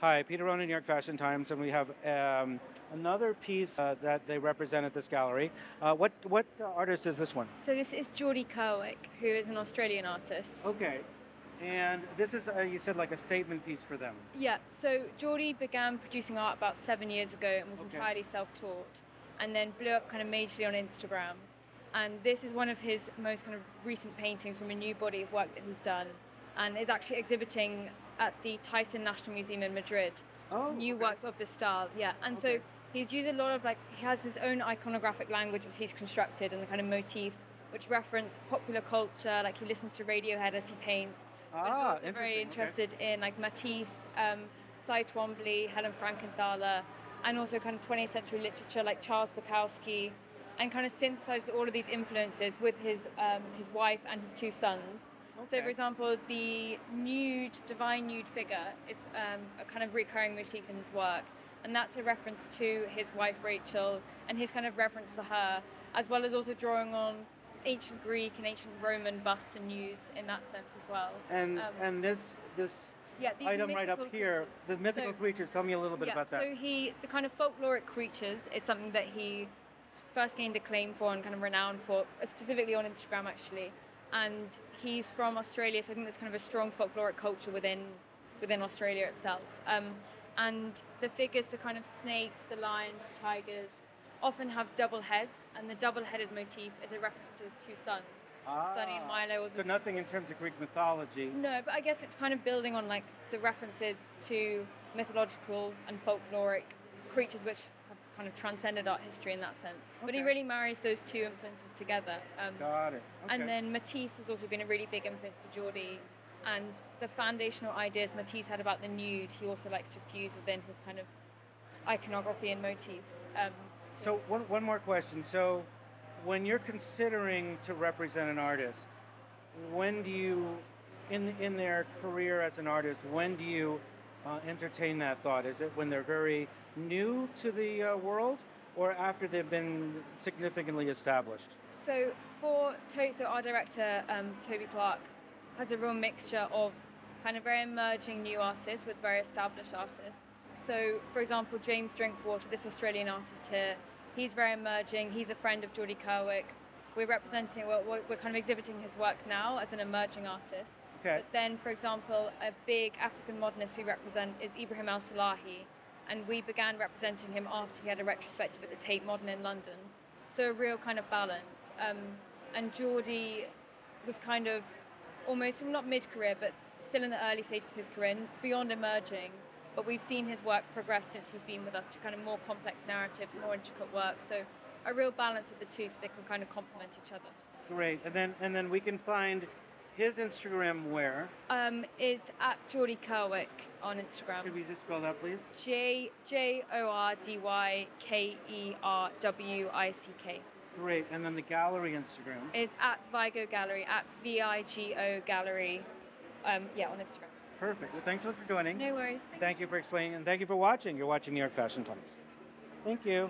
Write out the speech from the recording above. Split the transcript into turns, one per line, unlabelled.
Hi, Peter Ronan, New York Fashion Times, and we have another piece that they represent at this gallery. What artist is this one?
So this is Geordie Kerwick, who is an Australian artist.
Okay, and this is you said like a statement piece for them.
Yeah, so Geordie began producing art about 7 years ago and was
Okay.
entirely self-taught, and then blew up kind of majorly on Instagram. And this is one of his most kind of recent paintings from a new body of work that he's done, and is actually exhibiting at the Thyssen National Museum in Madrid.
Oh,
New
okay.
works of this style, yeah. And
Okay.
so he's used a lot of he has his own iconographic language which he's constructed, and the kind of motifs which reference popular culture. Like he listens to Radiohead as he paints. But he's also very
interesting.
interested in like Matisse, Cy Twombly, Helen Frankenthaler, and also kind of 20th century literature like Charles Bukowski, and kind of synthesized all of these influences with his wife and his two sons. So,
Okay.
for example, the divine nude figure is a kind of recurring motif in his work, and that's a reference to his wife Rachel and his kind of reference to her, as well as also drawing on ancient Greek and ancient Roman busts and nudes in that sense as well.
And this
Yeah, these are
item right up
mythical
here,
creatures.
the mythical
So-
creatures. Tell me a little bit
yeah,
about that.
so the kind of folkloric creatures is something that he first gained acclaim for and kind of renown for, specifically on Instagram actually. And he's from Australia, so I think there's kind of a strong folkloric culture within Australia itself. And the figures, the kind of snakes, the lions, the tigers, often have double heads, and the double-headed motif is a reference to his two sons, Sonny and Milo.
So nothing in terms of Greek mythology.
No, but I guess it's kind of building on like the references to mythological and folkloric creatures which have kind of transcended art history in that sense. But he
Okay.
really marries those two influences together.
Got it. Okay.
And then Matisse has also been a really big influence for Geordie. And the foundational ideas Matisse had about the nude, he also likes to fuse within his kind of iconography and motifs.
So one more question. So when you're considering to represent an artist, when do you, in their career as an artist, when do you entertain that thought? Is it when they're very new to the world, or after they've been significantly established?
So so our director, Toby Clark, has a real mixture of kind of very emerging new artists with very established artists. So, for example, James Drinkwater, this Australian artist here, he's very emerging. He's a friend of Geordie Kerwick. We're kind of exhibiting his work now as an emerging artist.
Okay.
But then, for example, a big African modernist we represent is Ibrahim El Salahi, and we began representing him after he had a retrospective at the Tate Modern in London. So a real kind of balance. And Geordie was kind of almost, well, not mid-career, but still in the early stages of his career, beyond emerging. But we've seen his work progress since he's been with us to kind of more complex narratives, more intricate work. So a real balance of the two, so they can kind of complement each other.
Great. And then we can find his Instagram where?
It's at Geordie Kerwick on
Could
Instagram.
we just spell that, please?
JORDYKERWICK.
Great. And then the gallery Instagram.
Is at Vigo Gallery, at VIGO Gallery, on Instagram.
Perfect. Well, thanks so much for joining.
No worries.
Thank you for explaining, and thank you for watching. You're watching New York Fashion Times. Thank you.